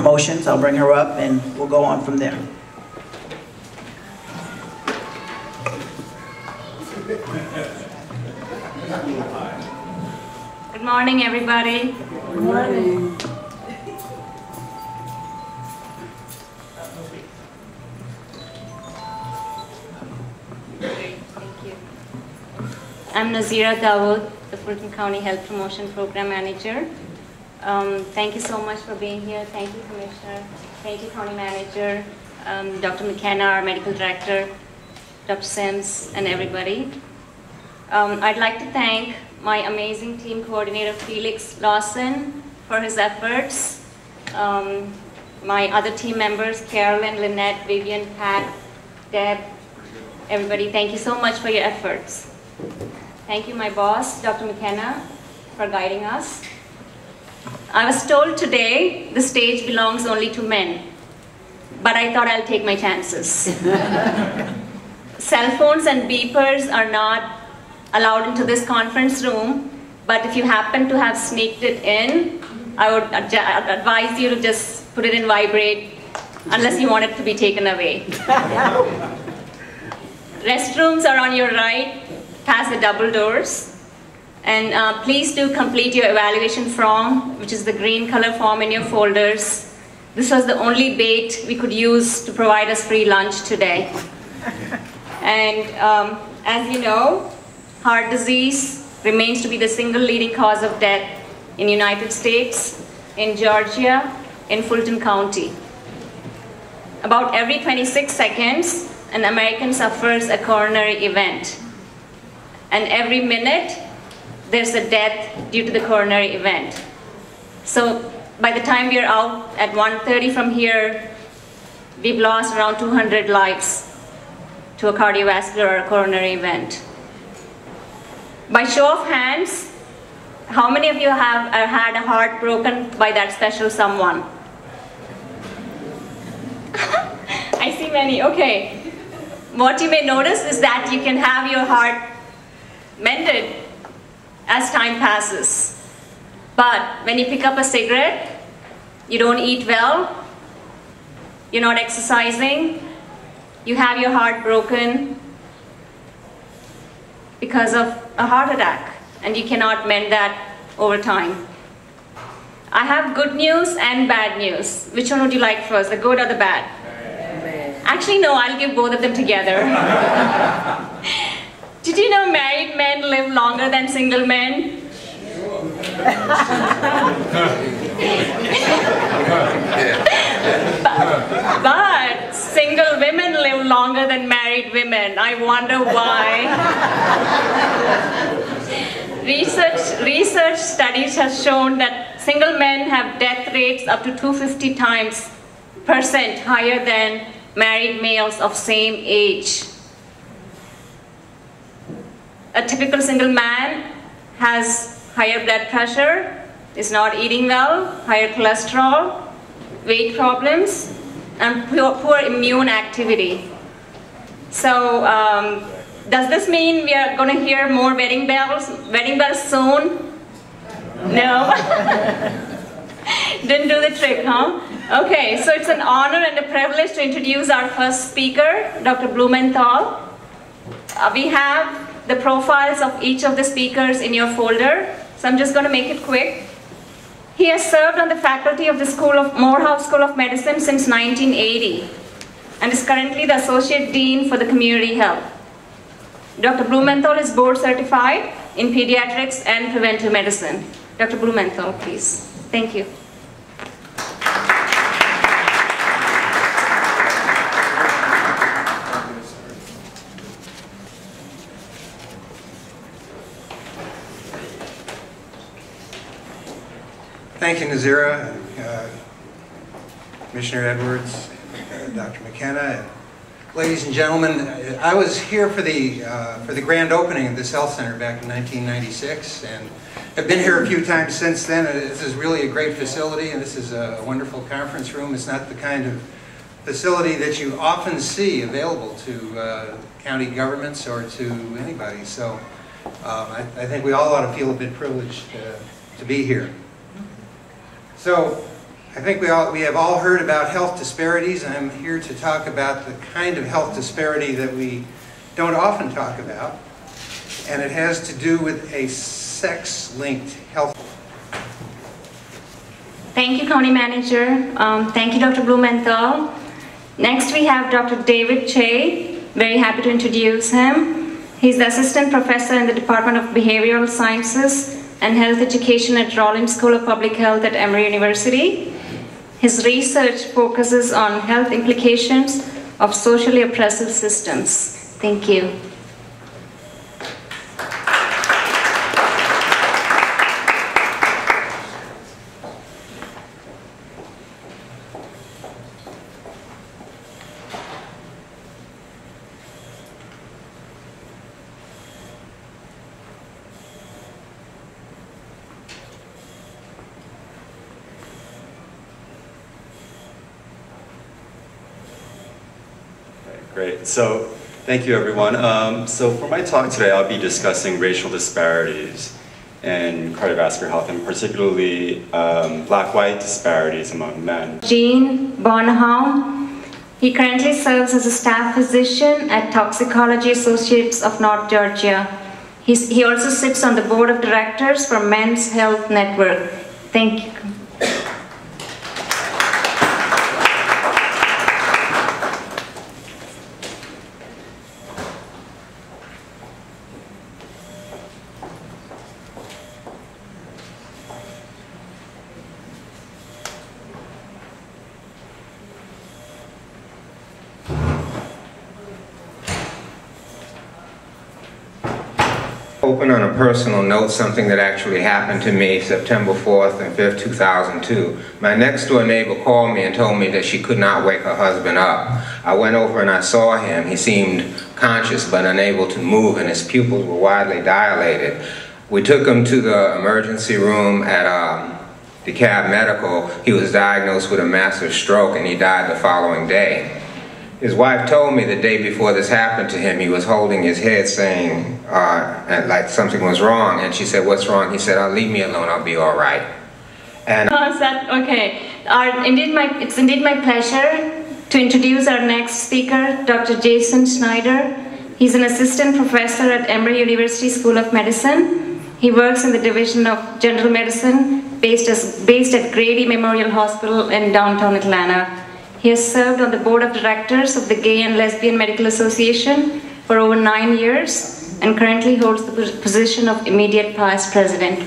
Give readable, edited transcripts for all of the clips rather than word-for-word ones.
promotions. I'll bring her up and we'll go on from there. Good morning, everybody. Good morning. Great, thank you. I'm Nazira Dawood, the Fulton County Health Promotion Program Manager. Thank you so much for being here. Thank you, Commissioner. Thank you, County Manager, Dr. McKenna, our Medical Director, Dr. Sims, and everybody. I'd like to thank my amazing team coordinator, Felix Lawson, for his efforts. My other team members, Carolyn, Lynette, Vivian, Pat, Deb, everybody, thank you so much for your efforts. Thank you, my boss, Dr. McKenna, for guiding us. I was told today the stage belongs only to men, but I thought I'll take my chances. Cell phones and beepers are not allowed into this conference room, but if you happen to have sneaked it in, I would advise you to just put it in vibrate unless you want it to be taken away. Restrooms are on your right, past the double doors. And please do complete your evaluation form, which is the green color form in your folders. This was the only bait we could use to provide us free lunch today. And as you know, heart disease remains to be the single leading cause of death in the United States, in Georgia, in Fulton County. About every 26 seconds, an American suffers a coronary event. And every minute, there's a death due to the coronary event. So by the time we are out at 1:30 from here, we've lost around 200 lives to a cardiovascular or a coronary event. By show of hands, how many of you have had a heart broken by that special someone? I see many, okay. What you may notice is that you can have your heart mended as time passes. But when you pick up a cigarette, you don't eat well, you're not exercising, you have your heart broken because of a heart attack, and you cannot mend that over time. I have good news and bad news. Which one would you like first, the good or the bad? Actually, no, I'll give both of them together. Did you know married men live longer than single men? But single women live longer than married women. I wonder why. Research studies have shown that single men have death rates up to 250% higher than married males of same age. A typical single man has higher blood pressure, is not eating well, higher cholesterol, weight problems, and poor immune activity. So does this mean we are going to hear more wedding bells soon? No? Didn't do the trick, huh? Okay, so it's an honor and a privilege to introduce our first speaker, Dr. Blumenthal. We have the profiles of each of the speakers in your folder, so I'm just going to make it quick. He has served on the faculty of the Morehouse School of Medicine since 1980 and is currently the Associate Dean for the Community Health. Dr. Blumenthal is board certified in pediatrics and preventive medicine. Dr. Blumenthal, please. Thank you. Thank you, Nazira, Commissioner Edwards, Dr. McKenna, and ladies and gentlemen. I was here for the grand opening of this health center back in 1996, and have been here a few times since then. This is really a great facility, and this is a wonderful conference room. It's not the kind of facility that you often see available to county governments or to anybody. So I think we all ought to feel a bit privileged to be here. So I think we have all heard about health disparities. I'm here to talk about the kind of health disparity that we don't often talk about, and it has to do with a sex-linked health. Thank you, County Manager. Thank you, Dr. Blumenthal. Next, we have Dr. David Che. Very happy to introduce him. He's the Assistant Professor in the Department of Behavioral Sciences and Health Education at Rollins School of Public Health at Emory University. His research focuses on health implications of socially oppressive systems. Thank you. Great. So, thank you, everyone. So for my talk today, I'll be discussing racial disparities in cardiovascular health, and particularly black-white disparities among men. Gene Bonham. He currently serves as a staff physician at Toxicology Associates of North Georgia. He also sits on the board of directors for Men's Health Network. Thank you. Open on a personal note, something that actually happened to me September 4th and 5th, 2002. My next door neighbor called me and told me that she could not wake her husband up. I went over and I saw him. He seemed conscious but unable to move, and his pupils were widely dilated. We took him to the emergency room at DeKalb Medical. He was diagnosed with a massive stroke and he died the following day. His wife told me the day before this happened to him, he was holding his head saying like something was wrong, and she said, "What's wrong?" He said, "Oh, leave me alone, I'll be all right." And Okay. It's indeed my pleasure to introduce our next speaker, Dr. Jason Schneider. He's an assistant professor at Emory University School of Medicine. He works in the Division of General Medicine based at Grady Memorial Hospital in downtown Atlanta. He has served on the board of directors of the Gay and Lesbian Medical Association for over 9 years and currently holds the position of immediate past president.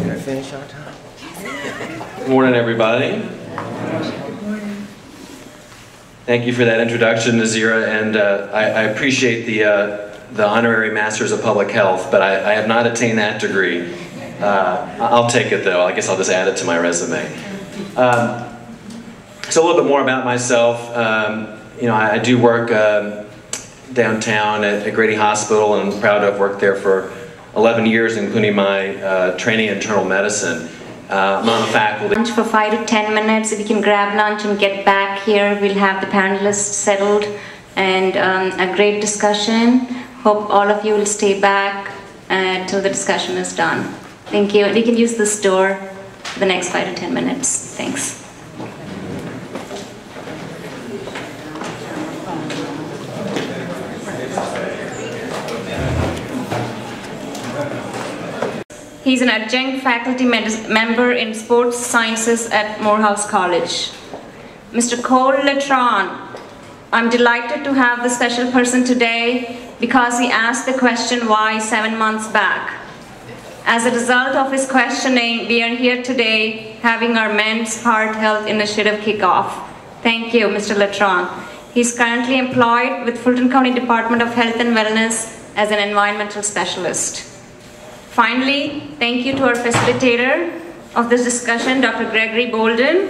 did I finish on time? Good morning, everybody. Thank you for that introduction, Nazira, and I appreciate the honorary Masters of Public Health, but I have not attained that degree. I'll take it though. I guess I'll just add it to my resume. So a little bit more about myself. I do work downtown at Grady Hospital, and I'm proud to have worked there for 11 years, including my training in internal medicine. I'm on the faculty. Lunch for 5 to 10 minutes. If you can grab lunch and get back here, we'll have the panelists settled and a great discussion. Hope all of you will stay back till the discussion is done. Thank you. We can use this door for the next 5 to 10 minutes. Thanks. He's an adjunct faculty member in sports sciences at Morehouse College. Mr. Cole Letron. I'm delighted to have the special person today because he asked the question why 7 months back. As a result of his questioning, we are here today having our Men's Heart Health Initiative kickoff. Thank you, Mr. Letron. He's currently employed with Fulton County Department of Health and Wellness as an environmental specialist. Finally, thank you to our facilitator of this discussion, Dr. Gregory Bolden,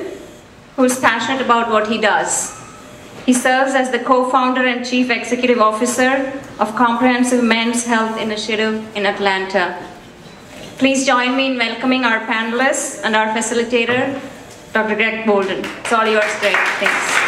who is passionate about what he does. He serves as the co-founder and chief executive officer of Comprehensive Men's Health Initiative in Atlanta. Please join me in welcoming our panelists and our facilitator, Dr. Greg Bolden. It's all yours, Greg. Thanks.